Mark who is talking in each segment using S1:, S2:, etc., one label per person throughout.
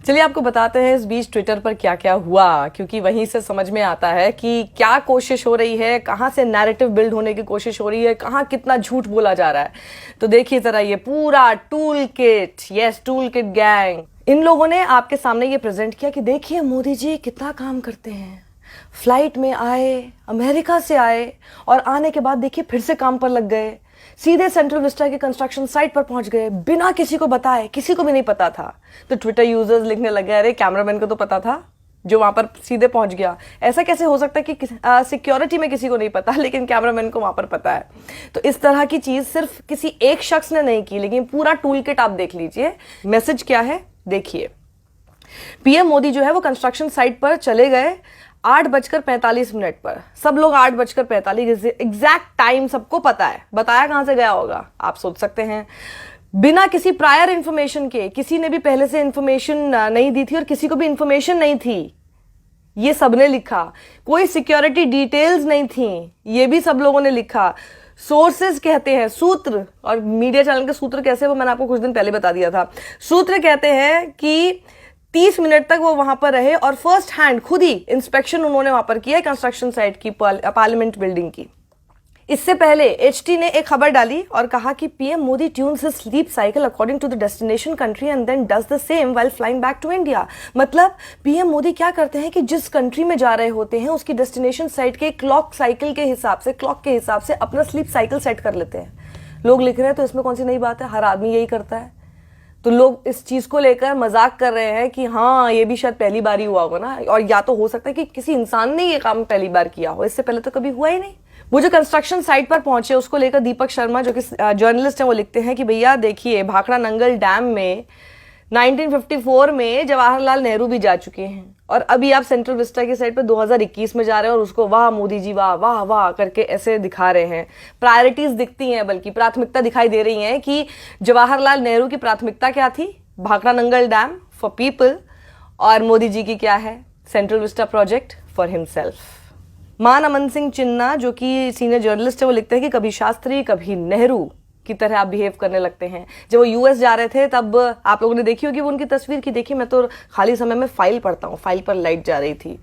S1: चलिए आपको बताते हैं इस बीच ट्विटर पर क्या क्या हुआ, क्योंकि वहीं से समझ में आता है कि क्या कोशिश हो रही है, कहाँ से नैरेटिव बिल्ड होने की कोशिश हो रही है, कहाँ कितना झूठ बोला जा रहा है। तो देखिए जरा ये पूरा tool kit, yes tool kit gang, इन लोगों ने आपके सामने ये प्रेजेंट किया कि देखिए मोदी जी कितना काम करते हैं। फ्लाइट में आए, अमेरिका से आए और आने के बाद देखिए फिर से काम पर लग गए, सीधे सेंट्रल विस्टा की कंस्ट्रक्शन साइट पर पहुंच गए बिना किसी को बताए, किसी को भी नहीं पता था। तो ट्विटर यूजर्स लिखने लगे अरे कैमरामैन को तो पता था जो वहां पर सीधे पहुंच गया, ऐसा कैसे हो सकता है कि सिक्योरिटी में किसी को नहीं पता लेकिन कैमरामैन को वहां पर पता है। तो इस तरह की चीज सिर्फ किसी एक शख्स ने नहीं की, लेकिन पूरा टूल किट आप देख लीजिए। मैसेज क्या है देखिए, पीएम मोदी जो है वो कंस्ट्रक्शन साइट पर चले गए 8:45 पर। सब लोग 8:45 एग्जैक्ट टाइम सबको पता है, बताया कहां से गया होगा आप सोच सकते हैं। बिना किसी प्रायर इंफॉर्मेशन के, किसी ने भी पहले से इंफॉर्मेशन नहीं दी थी और किसी को भी इंफॉर्मेशन नहीं थी, ये सबने लिखा। कोई सिक्योरिटी डिटेल्स नहीं थी, ये भी सब लोगों ने लिखा। सोर्सेज कहते हैं, सूत्र, और मीडिया चैनल के सूत्र कैसे वो मैंने आपको कुछ दिन पहले बता दिया था। सूत्र कहते हैं कि 30 मिनट तक वो वहां पर रहे और फर्स्ट हैंड खुद ही इंस्पेक्शन उन्होंने वहां पर किया कंस्ट्रक्शन साइट की, पार्लियामेंट बिल्डिंग की। इससे पहले एचटी ने एक खबर डाली और कहा कि PM Modi tunes his sleep cycle according to the destination country and then does the same while flying back to India. मतलब पीएम मोदी क्या करते हैं कि जिस कंट्री में जा रहे होते हैं उसकी डेस्टिनेशन साइट के क्लॉक साइकिल के हिसाब से, क्लॉक के हिसाब से अपना स्लीप साइकिल सेट कर लेते हैं। लोग लिख रहे हैं तो इसमें कौन सी नई बात है, हर आदमी यही करता है। तो लोग इस चीज को लेकर मजाक कर रहे हैं कि हाँ ये भी शायद पहली बार ही हुआ होगा ना, और या तो हो सकता है कि किसी इंसान ने ये काम पहली बार किया हो, इससे पहले तो कभी हुआ ही नहीं। वो जो कंस्ट्रक्शन साइट पर पहुंचे उसको लेकर दीपक शर्मा जो कि जर्नलिस्ट हैं वो लिखते हैं कि भैया देखिए भाखड़ा नंगल डैम में 1954 में जवाहरलाल नेहरू भी जा चुके हैं और अभी आप सेंट्रल विस्टा की साइड पे 2021 में जा रहे हैं और उसको वाह मोदी जी वाह वाह वाह करके ऐसे दिखा रहे हैं। प्रायोरिटीज दिखती हैं, बल्कि प्राथमिकता दिखाई दे रही हैं कि जवाहरलाल नेहरू की प्राथमिकता क्या थी, Bhakra Nangal dam for people, और मोदी जी की क्या है, central Vista project for himself. मान अमन सिंह चिन्ना जो कि सीनियर जर्नलिस्ट है वो लिखते हैं कि कभी शास्त्री कभी नेहरू की तरह आप बिहेव करने लगते हैं। जब वो यूएस जा रहे थे तब आप लोगों ने देखी होगी वो उनकी तस्वीर की, देखी मैं तो खाली समय में फाइल पढ़ता हूँ, फाइल पर लाइट जा रही थी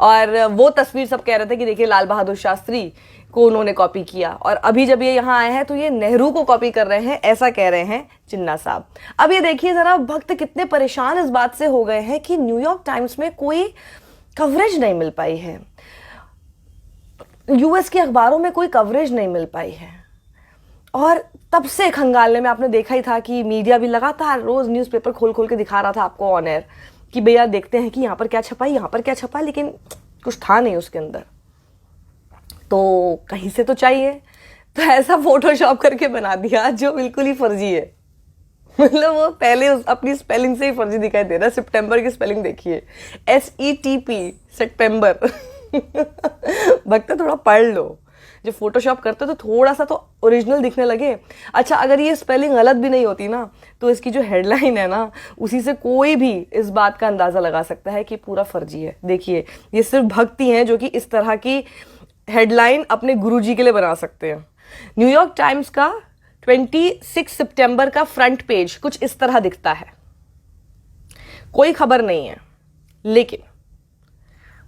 S1: और वो तस्वीर सब कह रहे थे कि देखिए लाल बहादुर शास्त्री को उन्होंने कॉपी किया, और अभी जब ये यहाँ आए हैं तो ये नेहरू को कॉपी कर रहे हैं, ऐसा कह रहे हैं चिन्ना साहब। अब ये देखिए जरा भक्त कितने परेशान इस बात से हो गए हैं कि न्यूयॉर्क टाइम्स में कोई कवरेज नहीं मिल पाई है, यूएस के अखबारों में कोई कवरेज नहीं मिल पाई है। और तब से खंगालने में आपने देखा ही था कि मीडिया भी लगातार रोज न्यूज़पेपर खोल खोल के दिखा रहा था आपको ऑन एयर कि भैया देखते हैं कि यहाँ पर क्या छपा, यहाँ पर क्या छपा, लेकिन कुछ था नहीं उसके अंदर, तो कहीं से तो चाहिए। तो ऐसा फोटोशॉप करके बना दिया जो बिल्कुल ही फर्जी है। मतलब वो पहले अपनी स्पेलिंग से ही फर्जी दिखाई दे रहा है। सितंबर की स्पेलिंग देखिए, SETP सितंबर। भक्त थोड़ा पढ़ लो, जब फोटोशॉप करते हो तो थोड़ा सा तो ओरिजिनल दिखने लगे। अच्छा अगर ये स्पेलिंग गलत भी नहीं होती ना तो इसकी जो हेडलाइन है ना उसी से कोई भी इस बात का अंदाजा लगा सकता है कि पूरा फर्जी है। देखिए ये सिर्फ भक्ति हैं जो कि इस तरह की हेडलाइन अपने गुरुजी के लिए बना सकते हैं। न्यूयॉर्क टाइम्स का 26 सितंबर का फ्रंट पेज कुछ इस तरह दिखता है, कोई खबर नहीं है, लेकिन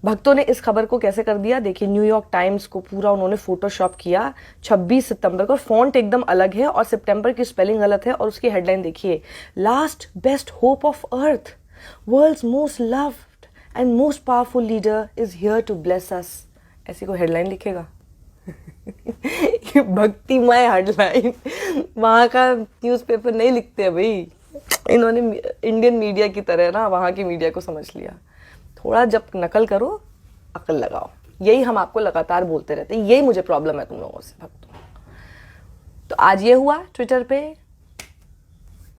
S1: भक्तों ने इस खबर को कैसे कर दिया देखिए। न्यूयॉर्क टाइम्स को पूरा उन्होंने फोटोशॉप किया 26 सितंबर को, फॉन्ट एकदम अलग है और सितंबर की स्पेलिंग गलत है, और उसकी हेडलाइन देखिए, last best hope of earth, world's most loved and most powerful leader is here to bless us. ऐसी कोई हेडलाइन लिखेगा? ये भक्तिमय हेडलाइन वहां का न्यूज़पेपर नहीं लिखते हैं भाई, इन्होंने इंडियन मीडिया की तरह ना वहां की मीडिया को समझ लिया। थोड़ा जब नकल करो अकल लगाओ, यही हम आपको लगातार बोलते रहते हैं, यही मुझे प्रॉब्लम है तुम लोगों से भक्तों। तो आज ये हुआ ट्विटर पे